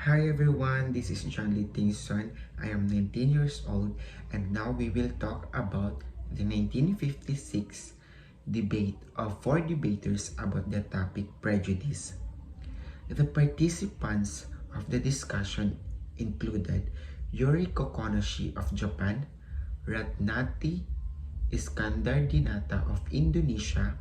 Hi everyone, this is Loyd Tingson. I am 19 years old and now we will talk about the 1956 debate of 4 debaters about the topic prejudice. The participants of the discussion included Yuri Kokonoshi of Japan, Ratnati Iskandar Dinata of Indonesia,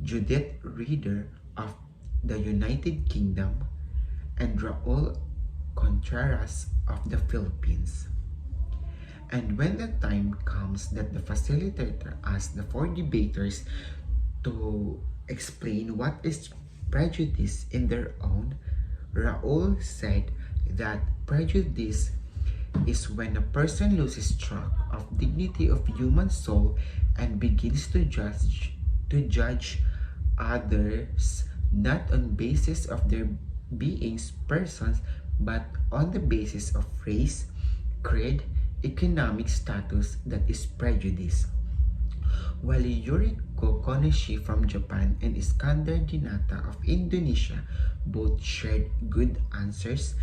Judith Reader of the United Kingdom, and Raul Contreras of the Philippines. And when the time comes that the facilitator asks the 4 debaters to explain what is prejudice in their own, Raul said that prejudice is when a person loses track of dignity of human soul and begins to judge others not on basis of their beings, persons, but on the basis of race, creed, economic status, that is prejudice. While Yuri Kokonoshi from Japan and Iskandar Dinata of Indonesia both shared good answers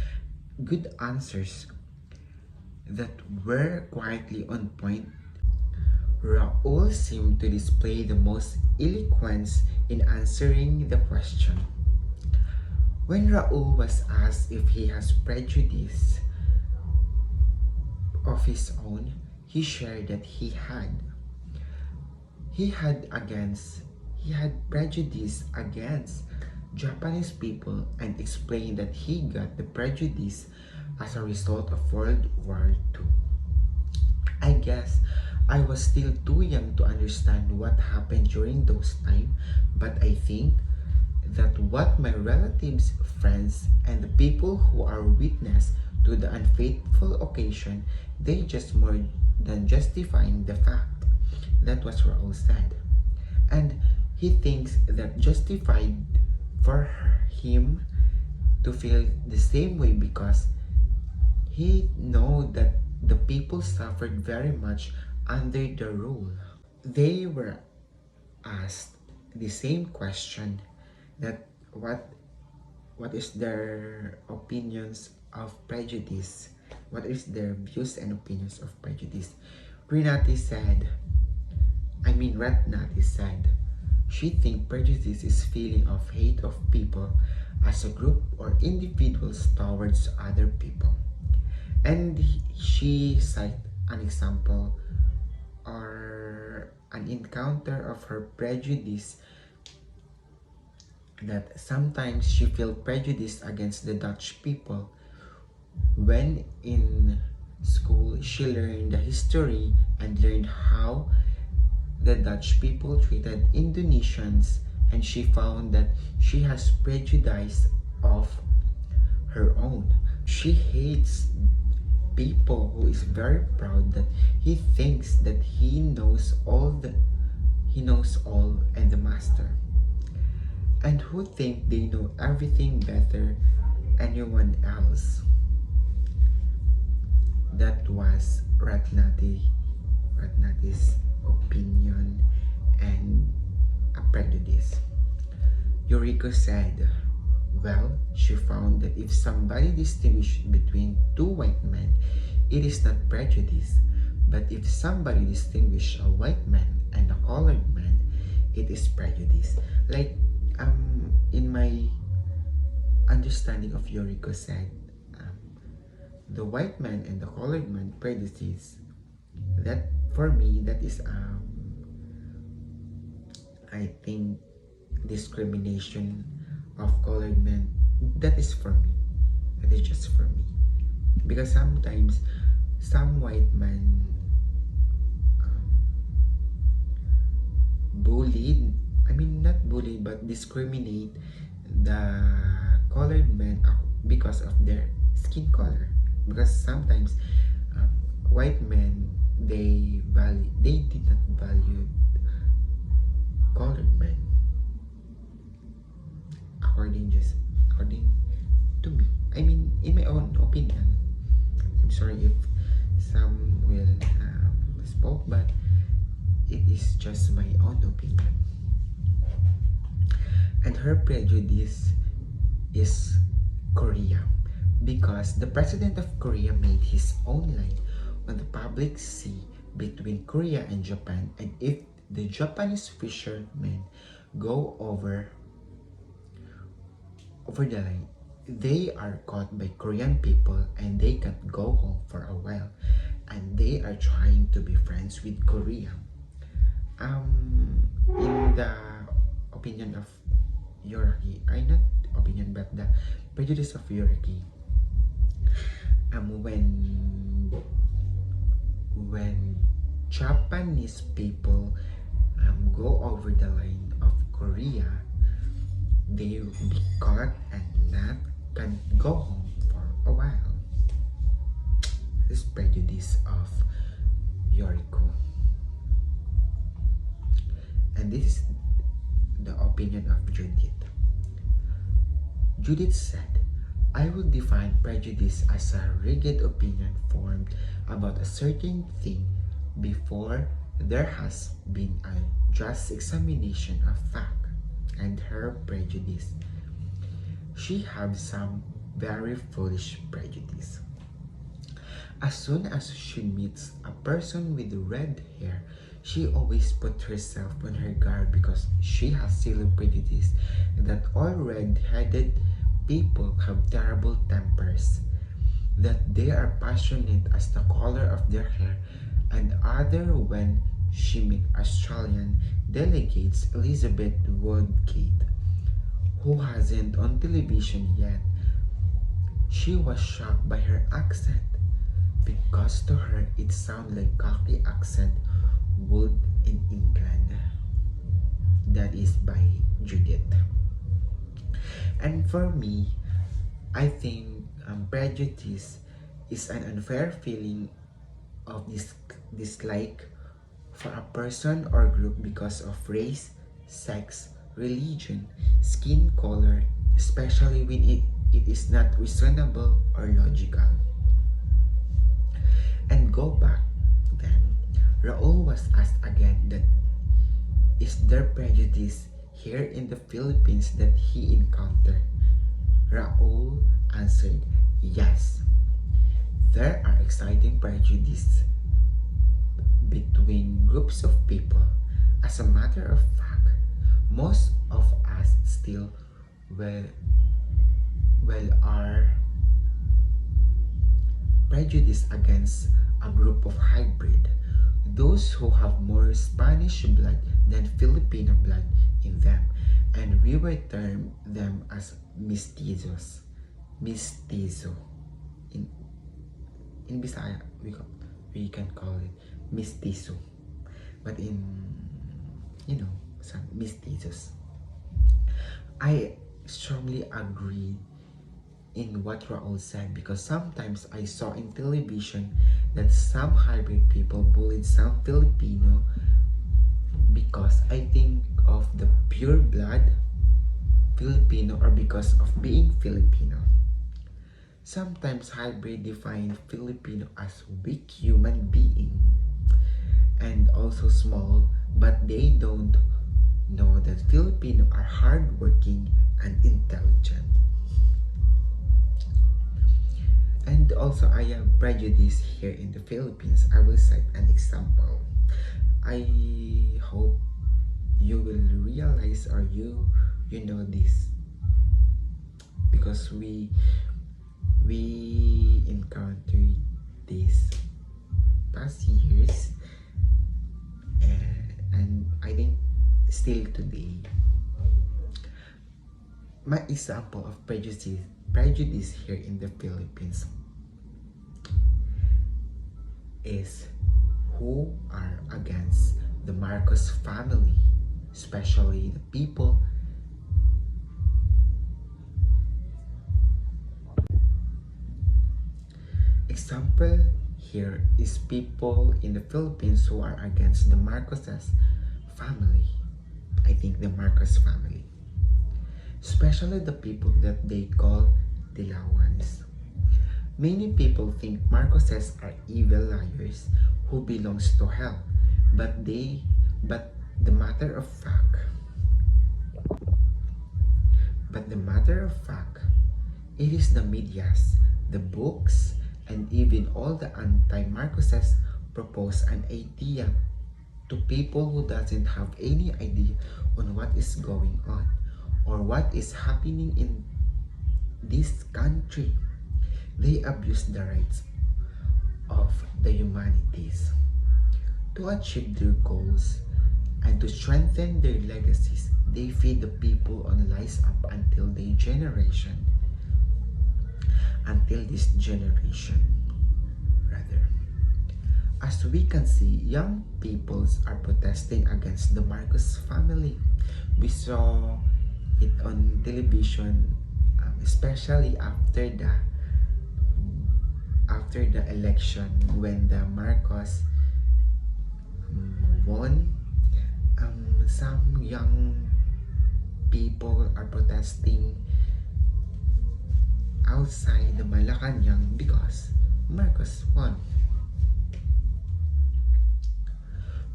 that were quietly on point, Raul seemed to display the most eloquence in answering the question. When Raul was asked if he has prejudice of his own, he shared that he had prejudice against Japanese people and explained that he got the prejudice as a result of World War II. I guess I was still too young to understand what happened during those times, but I think that what my relatives, friends, and the people who are witness to the unfaithful occasion, they just more than justifying the fact. That was Raul said. And he thinks that justified for him to feel the same way because he know that the people suffered very much under the rule. They were asked the same question, that what is their opinions of prejudice, what is their views and opinions of prejudice. Ratnati said she think prejudice is feeling of hate of people as a group or individuals towards other people. And she cited an example or an encounter of her prejudice, that sometimes she felt prejudice against the Dutch people. When in school, she learned the history and learned how the Dutch people treated Indonesians, and she found that she has prejudice of her own. She hates people who is very proud that he thinks that he knows all and the master, and who think they know everything better anyone else. That was Ratnati's opinion and a prejudice. Yuriko said, well, she found that if somebody distinguished between 2 white men, it is not prejudice, but if somebody distinguished a white man and a colored man, it is prejudice. Like in my understanding of Yuriko said, the white man and the colored man prejudice, that for me, that is I think discrimination of colored men. That is for me, that is just for me, because sometimes some white men not bullied but discriminate the colored men because of their skin color, because sometimes white men they did not value colored men according to me. In my own opinion. I'm sorry if some will spoke, but it is just my own opinion. And her prejudice is Korea. because the president of Korea made his own line on the public sea between Korea and Japan, and if the Japanese fishermen go over the line, they are caught by Korean people and they can't go home for a while, and they are trying to be friends with Korea. In the opinion of Yoraki, I not opinion but the prejudice of Yoraki, when Japanese people go over the line of Korea, they will be caught and not can go home for a while. This prejudice of Yoriko. And this is the opinion of Judith. Judith said, I will define prejudice as a rigid opinion formed about a certain thing before there has been a just examination of fact. And her prejudice. She had some very foolish prejudice. As soon as she meets a person with red hair, she always puts herself on her guard because she has silly prejudice that all red-headed people have terrible tempers, that they are passionate as the color of their hair, and other when she met Australian delegates Elizabeth Woodgate, who hasn't on television yet. She was shocked by her accent because to her it sounded like cocky accent would in England. That is by Judith. And for me, I think prejudice is an unfair feeling of dislike for a person or group because of race, sex, religion, skin color, especially when it is not reasonable or logical. And go back then, Raul was asked again that is there prejudice here in the Philippines that he encountered? Raul answered, yes. There are exciting prejudices between groups of people. As a matter of fact, most of us still are prejudiced against a group of hybrid, those who have more Spanish blood than Filipino blood in them, and we will term them as mestizos. Mestizo. In Bisaya, we can call it mestizo. But in, some mestizos. I strongly agree in what Raul said because sometimes I saw in television that some hybrid people bullied some Filipino because I think of the pure blood Filipino or because of being Filipino. Sometimes hybrid define Filipino as weak human being and also small, but they don't know that Filipino are hardworking and intelligent. And also I have prejudice here in the Philippines. I will cite an example. I hope you will realize or you know this because we encountered this past years and I think still today. My example of prejudice here in the Philippines is who are against the Marcos family, especially the people example here is people in the Philippines who are against the Marcoses family. I think the Marcos family, especially the people that they call Dilawans. Many people think Marcoses are evil liars who belongs to hell, but the matter of fact It is the medias, the books, and even all the anti-Marcoses propose an idea to people who doesn't have any idea on what is going on or what is happening in this country. They abuse the rights of the humanities to achieve their goals and to strengthen their legacies. They feed the people on lies up until this generation rather. As we can see, young peoples are protesting against the Marcos family. We saw it on television, especially after the election when the Marcos won. Some young people are protesting outside the Malacanang because Marcos won.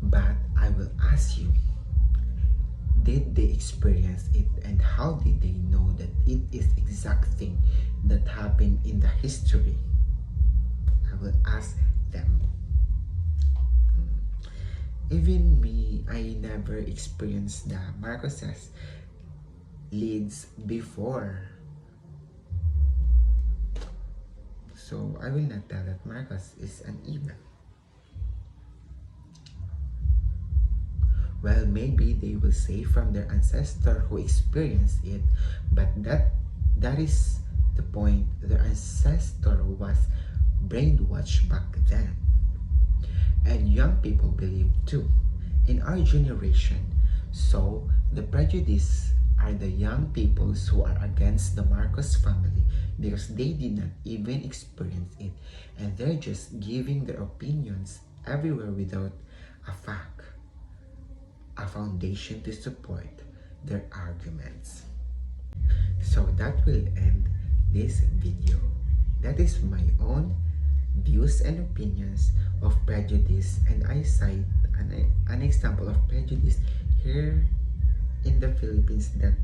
But I will ask you, did they experience it and how did they know that it is exact thing that happened in the history? I will ask them. Even me, I never experienced the Marcoses leads before. So I will not tell that Marcos is an evil. Well, maybe they will say from their ancestor who experienced it, but that is the point. Their ancestor was brainwashed back then. And young people believe too, in our generation. So the prejudice are the young peoples who are against the Marcos family because they did not even experience it and they're just giving their opinions everywhere without a fact, a foundation to support their arguments. So that will end this video. That is my own views and opinions of prejudice, and I cite an example of prejudice here in the Philippines that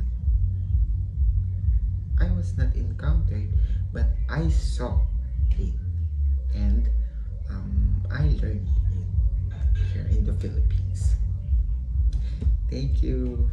I was not encountered but I saw it and I learned it here in the Philippines. Thank you.